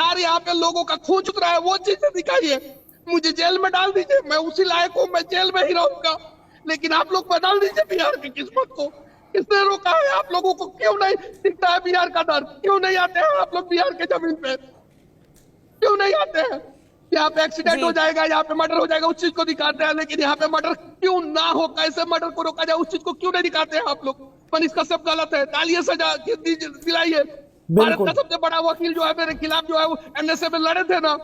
बिहार यहाँ पे लोगों का खून चुत रहा है, वो चीजें दिखाइए। मुझे जेल में डाल दीजिए, मैं उसी लायक हूँ, मैं जेल में ही रहूंगा, लेकिन आप लोग बदल दीजिए बिहार की किस्मत को। किसने रोका है? आप लोगों को क्यों नहीं दिखता है बिहार का डर? क्यों नहीं आते हैं आप लोग बिहार के जमीन पे? क्यों नहीं आते हैं? यहाँ पे एक्सीडेंट हो जी जाएगा, यहाँ पे मर्डर हो जाएगा, उस चीज को दिखाते हैं, लेकिन यहाँ पे मर्डर क्यों ना हो, कैसे मर्डर को रोका जाए, उस चीज को क्यों नहीं दिखाते हैं आप लोग? मनीष कश्यप गलत है, डालिए सजा, दिलाइए। भारत का बिल्कुल सबसे बड़ा वकील जो है मेरे खिलाफ, जो है वो एनएसए में लड़े थे ना,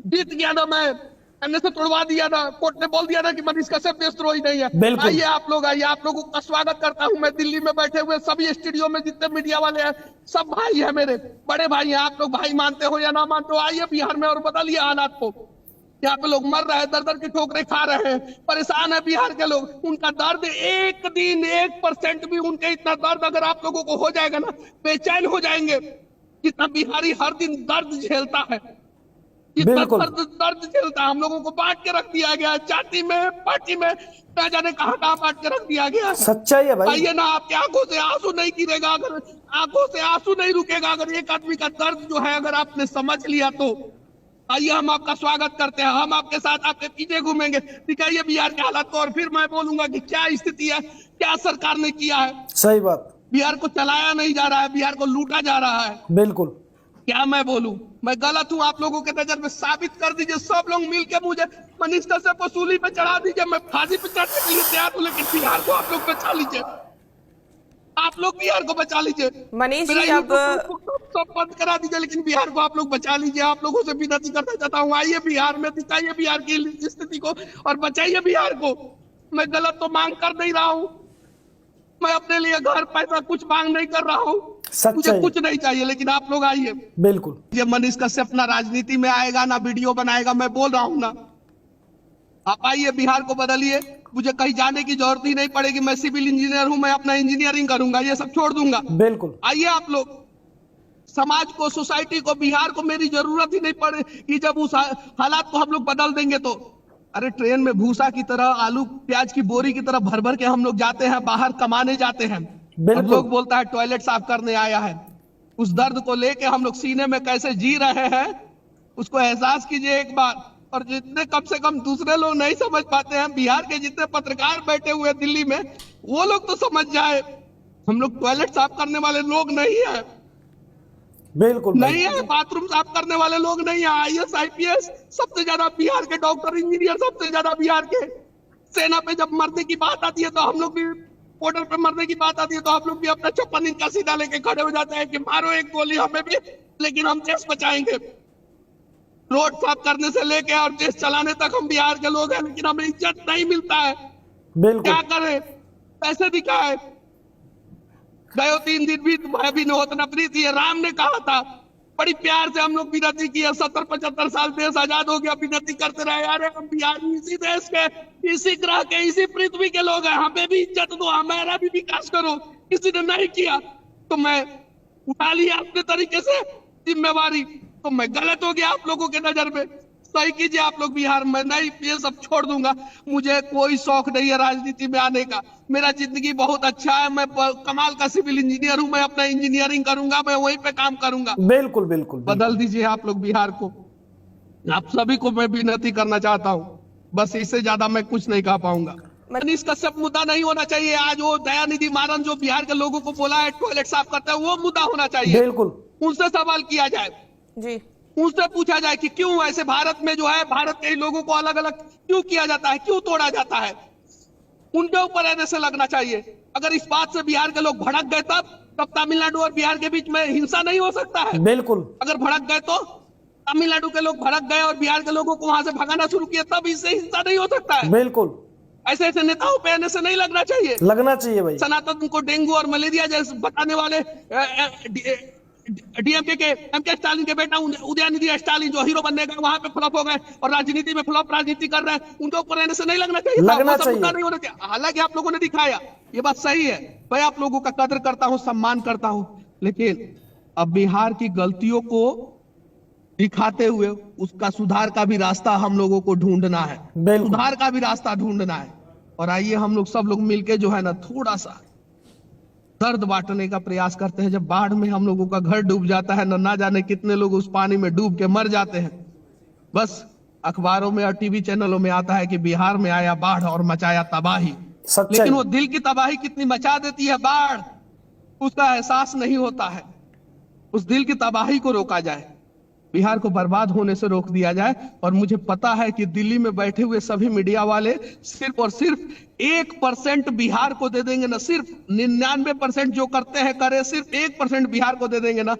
जीत गया ना मैं, एनएसए तोड़वा दिया ना, कोर्ट ने बोल दिया ना कि मनीष कश्यप देशद्रोही नहीं है। बिल्कुल आइए आप लोग, आइए, आप लोगों का स्वागत करता हूं मैं। दिल्ली में बैठे हुए सभी स्टूडियो में जितने मीडिया वाले हैं, सब भाई है, मेरे बड़े भाई हैं। आप लोग भाई मानते हो या ना मानते हो, आइए बिहार में और बदलिए हालात को। यहाँ पे लोग मर रहे हैं, दर दर की ठोकरें खा रहे हैं, परेशान है बिहार के लोग। उनका दर्द एक दिन 1% भी उनके इतना दर्द अगर आप लोगों को हो जाएगा ना, बेचैन हो जाएंगे। जितना बिहारी हर दिन दर्द झेलता है, जितना बिल्कुल दर्द दर्द झेलता है, हम लोगों को बांट के रख दिया गया है, जाति में, पार्टी में, ना जाने कहाँ कहाँ बांट के रख दिया गया है। सच्चाई है भाई। आइए ना, आपकी आंखों से आंसू नहीं गिरेगा, अगर आंखों से आंसू नहीं रुकेगा, अगर एक आदमी का दर्द जो है अगर आपने समझ लिया तो आइए, हम आपका स्वागत करते हैं, हम आपके साथ आपके पीछे घूमेंगे। दिखाइए बिहार के हालात को, और फिर मैं बोलूंगा कि क्या स्थिति है, क्या सरकार ने किया है। सही बात। बिहार को चलाया नहीं जा रहा है, बिहार को लूटा जा रहा है। बिल्कुल क्या मैं बोलूं? मैं गलत हूं? आप लोगों के नजर में साबित कर दीजिए, सब लोग मिलकर मुझे मनीष कश्यप को सूली पे चढ़ा दीजिए, मैं फांसी पे चढ़ने के लिए तैयार हूं, लेकिन बिहार को आप लोग बचा लीजिए, आप लोग बिहार को बचा लीजिए। मनीष मेरा जी, अब यूट्यूब सब बंद करा दीजिए, लेकिन बिहार को आप लोग बचा लीजिए। आप लोगों से विनती करना चाहता हूँ, आइए बिहार में, दिखाइए बिहार की स्थिति को और बचाइए बिहार को। मैं गलत तो मांग कर नहीं रहा हूँ, मैं अपने लिए घर पैसा कुछ मांग नहीं कर रहा हूँ, मुझे सच्चाई। कुछ नहीं चाहिए, लेकिन आप लोग आइए। बिल्कुल ये मनीष कश्यप ना राजनीति में आएगा, ना वीडियो बनाएगा, मैं बोल रहा हूँ ना। आप आइए, बिहार को बदलिए, मुझे कहीं जाने की जरूरत ही नहीं पड़ेगी। मैं सिविल इंजीनियर हूँ, मैं अपना इंजीनियरिंग करूंगा, ये सब छोड़ दूंगा। बिल्कुल आइए आप लोग, समाज को, सोसाइटी को, बिहार को मेरी जरूरत ही नहीं पड़ेगी। जब उस हालात को हम लोग बदल देंगे तो, अरे ट्रेन में भूसा की तरह, आलू प्याज की बोरी की तरह भर भर के हम लोग जाते हैं, बाहर कमाने जाते हैं, और बिल्कुल लोग बोलता है टॉयलेट साफ करने आया है। उस दर्द को लेके हम लोग सीने में कैसे जी रहे हैं, उसको एहसास कीजिए एक बार। और जितने कम से कम दूसरे लोग नहीं समझ पाते हैं, बिहार के जितने पत्रकार बैठे हुए दिल्ली में, वो लोग तो समझ जाए, हम लोग टॉयलेट साफ करने वाले लोग नहीं है, बिल्कुल भाई। नहीं है, बाथरूम साफ करने वाले लोग नहीं है। आईएएस आईपीएस सबसे ज्यादा बिहार के, डॉक्टर इंजीनियर सबसे ज्यादा बिहार के। सेना पे जब मरने की बात आती है तो हम लोग भी, बॉर्डर पे मरने की बात आती है तो हम लोग भी अपना 56 इंच का सीधा लेके खड़े हो जाते हैं कि मारो एक गोली हमें भी, लेकिन हम देश बचाएंगे। रोड साफ करने से लेके और देश चलाने तक हम बिहार के लोग हैं, लेकिन हमें इज्जत नहीं मिलता है। बिल्कुल क्या करें? पैसे दिखाए, गयो 3 दिन भी मैं भी होत न प्रीत, ये राम ने कहा था। बड़ी प्यार से हम लोग विनती किया, 70-75 साल देश आजाद हो गया, विनती करते रहे, अरे हम बिहारी इसी देश के, इसी ग्रह के, इसी पृथ्वी के लोग हैं, हमें भी इज्जत दो, हमारा भी विकास करो। किसी ने नहीं किया तो मैं उठा लिया अपने तरीके से जिम्मेवारी, तो मैं गलत हो गया आप लोगों के नजर में। सही कीजिए आप लोग बिहार में, नहीं ये सब छोड़ दूंगा। मुझे कोई शौक नहीं है राजनीति में आने का, मेरा जिंदगी बहुत अच्छा है, मैं कमाल का सिविल इंजीनियर हूं, मैं अपना इंजीनियरिंग करूंगा, मैं वहीं पे काम करूंगा। बिल्कुल बिल्कुल बदल दीजिए आप लोग बिहार को, आप सभी को मैं विनती करना चाहता हूँ, बस इससे ज्यादा मैं कुछ नहीं कह पाऊंगा। मनीष कश्यप मुद्दा नहीं होना चाहिए। आज वो दयानिधि मारन जो बिहार के लोगों को बोला है टॉयलेट साफ करते हैं, वो मुद्दा होना चाहिए। बिल्कुल उनसे सवाल किया जाए, जी उनसे पूछा जाए कि क्यों ऐसे भारत में जो है, भारत के लोगों को अलग अलग क्यों किया जाता है, क्यों तोड़ा जाता है। उनके ऊपर ऐसे लगना चाहिए। अगर इस बात से बिहार के लोग भड़क गए तब तमिलनाडु और बिहार के बीच में हिंसा नहीं हो सकता है। बिल्कुल अगर भड़क गए तो तमिलनाडु के लोग भड़क गए और बिहार के लोगों को वहां से भगाना शुरू किया, तब इससे हिंसा नहीं हो सकता है। बिल्कुल ऐसे ऐसे नेताओं पे ऐसे नहीं लगना चाहिए। लगना चाहिए भाई। सनातन को डेंगू और मलेरिया जैसे बताने वाले डीएमके के एमके स्टालिन के बेटा उदयनिधि स्टालिन जो हीरो बनने गए, वहां पे फ्लॉप हो गए और राजनीति में फ्लॉप राजनीति कर रहे हैं, उनके ऊपर रहने से नहीं लगना चाहिए, लगना वो सब मुद्दा चाहिए। नहीं होना चाहिए। हालांकि आप लोगों ने दिखाया, ये बात सही है, मैं आप लोगों का कदर करता हूं, सम्मान करता हूं, लेकिन अब बिहार की गलतियों को दिखाते हुए उसका सुधार का भी रास्ता हम लोगों को ढूंढना है, बिल्कुल। सुधार का भी रास्ता ढूंढना है। और आइए हम लोग सब लोग मिलके जो है ना, थोड़ा सा दर्द बांटने का प्रयास करते हैं। जब बाढ़ में हम लोगों का घर डूब जाता है, ना जाने कितने लोग उस पानी में डूब के मर जाते हैं, बस अखबारों में और टीवी चैनलों में आता है कि बिहार में आया बाढ़ और मचाया तबाही। सच्चाई। लेकिन वो दिल की तबाही कितनी मचा देती है बाढ़, उसका एहसास नहीं होता है। उस दिल की तबाही को रोका जाए, बिहार को बर्बाद होने से रोक दिया जाए। और मुझे पता है कि दिल्ली में बैठे हुए सभी मीडिया वाले सिर्फ और सिर्फ 1% बिहार को दे देंगे ना, सिर्फ 99% जो करते हैं करे, सिर्फ 1% बिहार को दे देंगे ना,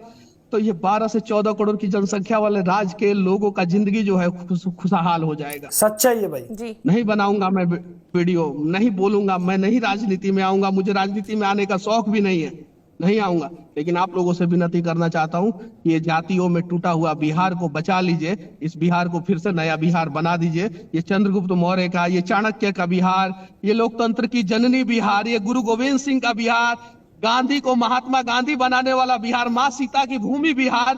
तो ये 12 से 14 करोड़ की जनसंख्या वाले राज्य के लोगों का जिंदगी जो है खुशहाल हो जाएगा। सच्चाई है भाई जी। नहीं बनाऊंगा मैं वीडियो, नहीं बोलूंगा, मैं नहीं राजनीति में आऊंगा, मुझे राजनीति में आने का शौक भी नहीं है, नहीं आऊंगा। लेकिन आप लोगों से विनती करना चाहता हूं कि ये जातियों में टूटा हुआ बिहार को बचा लीजिए, इस बिहार को फिर से नया बिहार बना दीजिए। ये चंद्रगुप्त मौर्य का, ये चाणक्य का बिहार, ये लोकतंत्र की जननी बिहार, ये गुरु गोविंद सिंह का बिहार, गांधी को महात्मा गांधी बनाने वाला बिहार, माँ सीता की भूमि बिहार,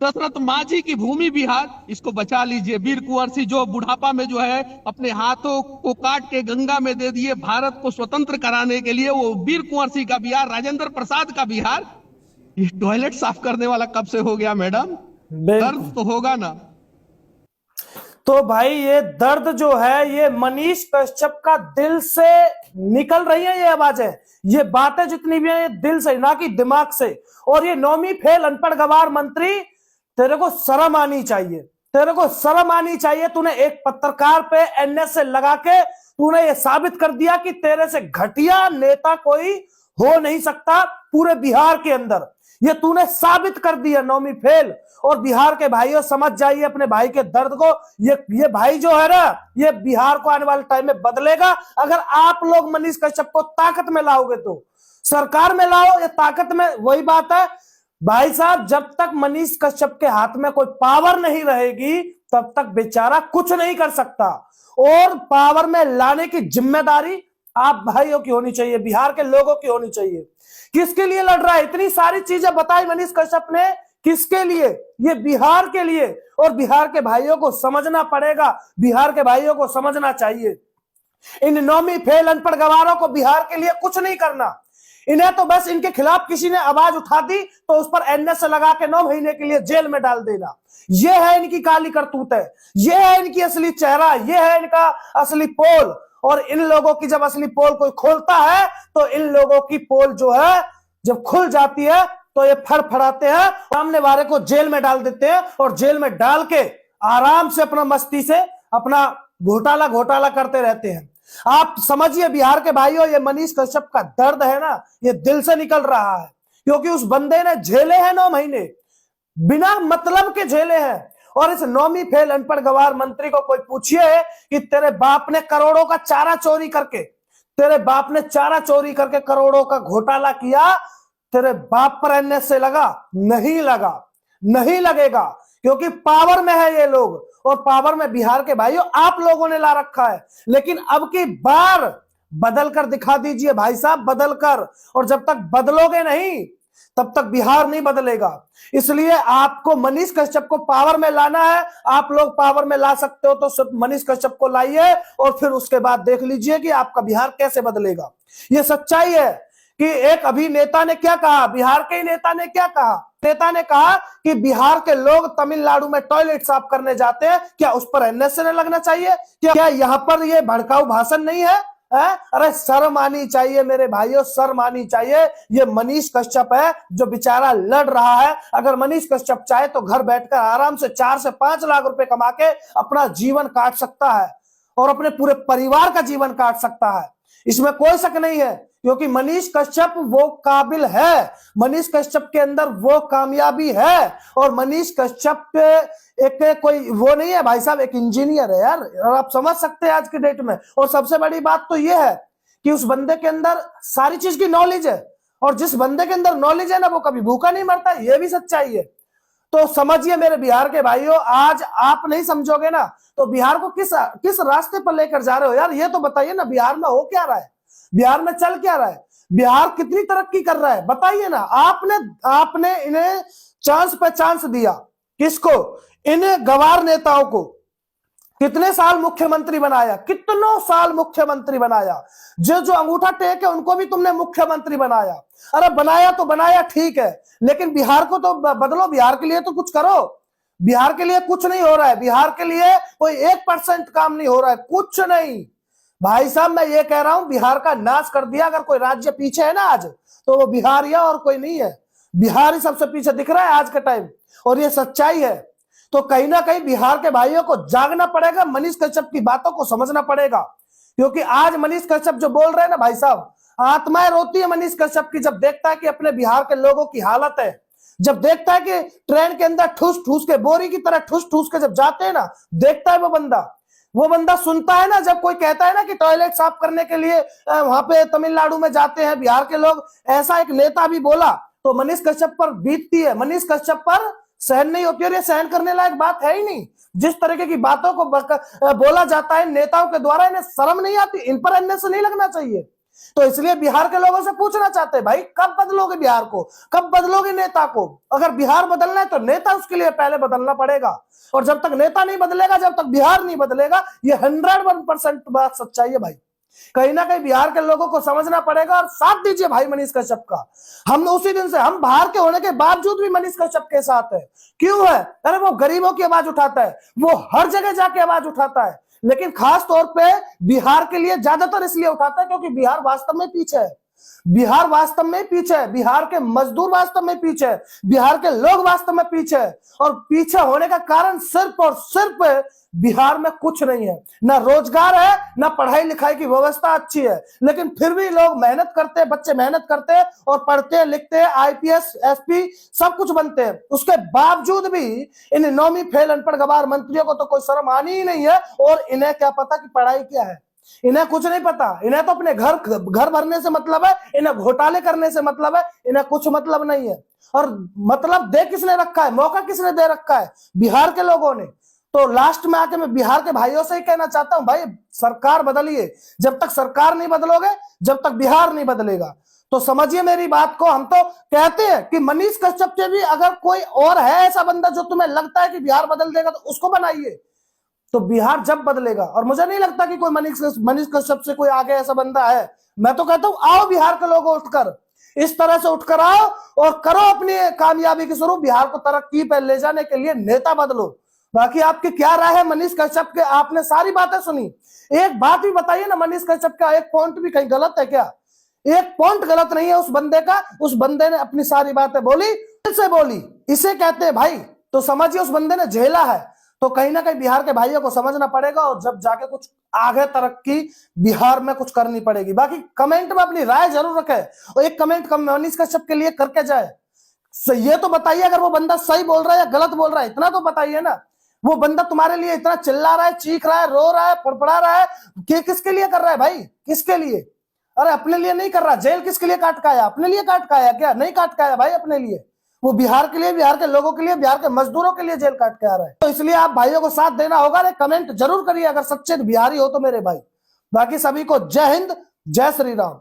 दशरथ माझी की भूमि बिहार, इसको बचा लीजिए। वीर कुंवर सिंह जो बुढ़ापा में जो है अपने हाथों को काट के गंगा में दे दिए भारत को स्वतंत्र कराने के लिए, वो वीर कुंवर सिंह का बिहार, राजेंद्र प्रसाद का बिहार। ये टॉयलेट साफ करने वाला कब से हो गया मैडम? दर्द तो होगा ना। तो भाई ये दर्द जो है ये मनीष कश्यप का दिल से निकल रही है, ये आवाजें, ये बातें जितनी भी है ये दिल से ना कि दिमाग से। और ये नौवीं फेल अनपढ़ गवार मंत्री, तेरे को शर्म आनी चाहिए, तेरे को शर्म आनी चाहिए। तूने एक पत्रकार पे एनएसए लगा के तूने ये साबित कर दिया कि तेरे से घटिया नेता कोई हो नहीं सकता पूरे बिहार के अंदर। ये तूने साबित कर दिया, नौवीं फेल। और बिहार के भाइयों समझ जाइए अपने भाई के दर्द को। ये भाई जो है ना, ये बिहार को आने वाले टाइम में बदलेगा अगर आप लोग मनीष कश्यप को ताकत में लाओगे तो। सरकार में लाओ या ताकत में, वही बात है भाई साहब। जब तक मनीष कश्यप के हाथ में कोई पावर नहीं रहेगी तब तक बेचारा कुछ नहीं कर सकता। और पावर में लाने की जिम्मेदारी आप भाइयों की होनी चाहिए, बिहार के लोगों की होनी चाहिए। किसके लिए लड़ रहा है? इतनी सारी चीजें बताई मनीष कश्यप ने, किसके लिए? ये बिहार के लिए। और बिहार के भाइयों को समझना पड़ेगा, बिहार के भाइयों को समझना चाहिए। इन नौवीं फेल अनपढ़ गवारों को बिहार के लिए कुछ नहीं करना। इन्हें तो बस इनके खिलाफ किसी ने आवाज उठा दी तो उस पर एनएसए लगा के 9 महीने के लिए जेल में डाल देना। यह है इनकी काली करतूत है, यह है इनकी असली चेहरा, यह है इनका असली पोल। और इन लोगों की जब असली पोल कोई खोलता है तो इन लोगों की पोल जो है जब खुल जाती है तो ये फड़फड़ाते हैं, सामने वाले को जेल में डाल देते हैं और जेल में डाल के आराम से अपना मस्ती से अपना घोटाला करते रहते हैं। आप समझिए बिहार के भाइयों, ये मनीष कश्यप का दर्द है ना, ये दिल से निकल रहा है। क्योंकि उस बंदे ने झेले हैं 9 महीने, बिना मतलब के झेले हैं। और इस नौवीं फेल अनपढ़ गवार मंत्री को कोई पूछिए कि तेरे बाप ने करोड़ों का चारा चोरी करके, तेरे बाप ने चारा चोरी करके करोड़ों का घोटाला किया, तेरे बाप पर एनएसए लगा? नहीं लगा, नहीं लगेगा। क्योंकि पावर में है ये लोग, और पावर में बिहार के भाइयों आप लोगों ने ला रखा है। लेकिन अब की बार बदल कर दिखा दीजिए भाई साहब, बदल कर। और जब तक बदलोगे नहीं तब तक बिहार नहीं बदलेगा। इसलिए आपको मनीष कश्यप को पावर में लाना है। आप लोग पावर में ला सकते हो तो सिर्फ मनीष कश्यप को लाइए और फिर उसके बाद देख लीजिए कि आपका बिहार कैसे बदलेगा। ये सच्चाई है कि एक अभी नेता ने क्या कहा, बिहार के नेता ने क्या कहा, नेता ने कहा कि बिहार के लोग तमिलनाडु में टॉयलेट साफ करने जाते हैं, क्या उस पर एनएसए लगना चाहिए? क्या यहाँ पर ये भड़काऊ भाषण नहीं है? अरे शर्म आनी चाहिए मेरे भाइयों, शर्म आनी चाहिए। ये मनीष कश्यप है जो बेचारा लड़ रहा है। अगर मनीष कश्यप चाहे तो घर बैठकर आराम से 4 से 5 लाख रुपए कमा के अपना जीवन काट सकता है और अपने पूरे परिवार का जीवन काट सकता है, इसमें कोई शक नहीं है। क्योंकि मनीष कश्यप वो काबिल है, मनीष कश्यप के अंदर वो कामयाबी है। और मनीष कश्यप एक कोई वो नहीं है भाई साहब, एक इंजीनियर है यार, और आप समझ सकते हैं आज के डेट में। और सबसे बड़ी बात तो ये है कि उस बंदे के अंदर सारी चीज की नॉलेज है, और जिस बंदे के अंदर नॉलेज है ना वो कभी भूखा नहीं मरता, ये भी सच्चाई है। तो समझिए मेरे बिहार के भाइयों, आज आप नहीं समझोगे ना तो बिहार को किस रास्ते पर लेकर जा रहे हो यार? ये तो बताइए ना, बिहार में हो क्या रहा है, बिहार में चल क्या रहा है, बिहार कितनी तरक्की कर रहा है, बताइए ना। आपने इन्हें चांस पे चांस दिया, किसको? इन गवार नेताओं को। कितने साल मुख्यमंत्री बनाया, कितनों साल मुख्यमंत्री बनाया। जो जो अंगूठा टेक है उनको भी तुमने मुख्यमंत्री बनाया। अरे बनाया तो बनाया, ठीक है, लेकिन बिहार को तो बदलो, बिहार के लिए तो कुछ करो। बिहार के लिए कुछ नहीं हो रहा है, बिहार के लिए कोई 1% काम नहीं हो रहा है, कुछ नहीं। भाई साहब मैं ये कह रहा हूं, बिहार का नाश कर दिया। अगर कोई राज्य पीछे है ना आज, तो वो बिहार ही है और कोई नहीं है। बिहार ही सबसे पीछे दिख रहा है आज के टाइम, और ये सच्चाई है। तो कहीं ना कहीं बिहार के भाइयों को जागना पड़ेगा, मनीष कश्यप की बातों को समझना पड़ेगा। क्योंकि आज मनीष कश्यप जो बोल रहे हैं ना भाई साहब, आत्माएं रोती है मनीष कश्यप की, जब देखता है कि अपने बिहार के लोगों की हालत है, जब देखता है कि ट्रेन के अंदर ठूस ठूस के, बोरी की तरह ठूस ठूस के जब जाते हैं ना, देखता है वो बंदा सुनता है ना, जब कोई कहता है ना कि टॉयलेट साफ करने के लिए वहां पे तमिलनाडु में जाते हैं बिहार के लोग, ऐसा एक नेता भी बोला, तो मनीष कश्यप पर बीतती है, मनीष कश्यप पर सहन नहीं होती। और ये सहन करने लायक बात है ही नहीं। जिस तरीके की बातों को बोला जाता है नेताओं के द्वारा, इन्हें शर्म नहीं आती, इन पर अन्य से नहीं लगना चाहिए। तो इसलिए बिहार के लोगों से पूछना चाहते हैं, भाई कब बदलोगे बिहार को, कब बदलोगे नेता को? अगर बिहार बदलना है तो नेता उसके लिए पहले बदलना पड़ेगा, और जब तक नेता नहीं बदलेगा, जब तक बिहार नहीं बदलेगा, ये 101% बात सच्चाई है भाई। कहीं ना कहीं बिहार के लोगों को समझना पड़ेगा, और साथ दीजिए भाई मनीष कश्यप का। हम उसी दिन से, हम बाहर के होने के बावजूद भी मनीष कश्यप के साथ है। क्यों है? अरे वो गरीबों की आवाज उठाता है, वो हर जगह जाके आवाज उठाता है, लेकिन खास तौर पे बिहार के लिए ज्यादातर इसलिए उठाता है क्योंकि बिहार वास्तव में पीछे है। बिहार वास्तव में पीछे है, बिहार के मजदूर वास्तव में पीछे है, बिहार के लोग वास्तव में पीछे है। और पीछे होने का कारण सिर्फ और सिर्फ बिहार में कुछ नहीं है, ना रोजगार है, ना पढ़ाई लिखाई की व्यवस्था अच्छी है, लेकिन फिर भी लोग मेहनत करते हैं, बच्चे मेहनत करते हैं और पढ़ते हैं, लिखते हैं, आईपीएस एसपी सब कुछ बनते हैं। उसके बावजूद भी इन नौवीं फेल अनपढ़ गवार मंत्रियों को तो कोई शर्म आनी ही नहीं है। और इन्हें क्या पता कि पढ़ाई क्या है, इन्हें कुछ नहीं पता। इन्हें तो अपने घर भरने से मतलब है, इन्हें घोटाले करने से मतलब है, इन्हें कुछ मतलब नहीं है। और मतलब दे किसने रखा है, मौका किसने दे रखा है? बिहार के लोगों ने। तो लास्ट में आके मैं बिहार के भाइयों से ही कहना चाहता हूं, भाई सरकार बदलिए। जब तक सरकार नहीं बदलोगे, जब तक बिहार नहीं बदलेगा। तो समझिए मेरी बात को। हम तो कहते हैं कि मनीष कश्यप के भी अगर कोई और है ऐसा बंदा जो तुम्हें लगता है कि बिहार बदल देगा, तो उसको बनाइए, तो बिहार जब बदलेगा। और मुझे नहीं लगता कि कोई मनीष कश्यप से कोई आगे ऐसा बंदा है। मैं तो कहता हूं आओ बिहार के लोग उठकर, इस तरह से उठकर आओ और करो अपनी कामयाबी की शुरू। बिहार को तरक्की पर ले जाने के लिए नेता बदलो। बाकी आपकी क्या राय है मनीष कश्यप के? आपने सारी बातें सुनी, एक बात भी बताइए ना, मनीष कश्यप का एक पॉइंट भी कहीं गलत है क्या? एक पॉइंट गलत नहीं है उस बंदे का। उस बंदे ने अपनी सारी बातें बोली, दिल से बोली, इसे कहते हैं भाई। तो समझिए उस बंदे ने झेला है। तो कहीं ना कहीं बिहार के भाइयों को समझना पड़ेगा, और जब जाके कुछ आगे तरक्की बिहार में कुछ करनी पड़ेगी। बाकी कमेंट में अपनी राय जरूर रखें, और एक कमेंट मनीष कश्यप के लिए करके जाए। ये तो बताइए अगर वो बंदा सही बोल रहा है या गलत बोल रहा है, इतना तो बताइए ना। वो बंदा तुम्हारे लिए इतना चिल्ला रहा है, चीख रहा है, रो रहा है, फड़फड़ा रहा है, किसके लिए कर रहा है भाई? किसके लिए? अरे अपने लिए नहीं कर रहा। जेल किसके लिए काट का आया? अपने लिए काट का आया क्या? नहीं काट का आया भाई अपने लिए। वो बिहार के लिए, बिहार के लोगों के लिए, बिहार के मजदूरों के लिए जेल काट के आ रहा है। तो इसलिए आप भाइयों को साथ देना होगा। कमेंट जरूर करिए अगर सच्चे बिहारी हो तो मेरे भाई। बाकी सभी को जय हिंद, जय श्री राम।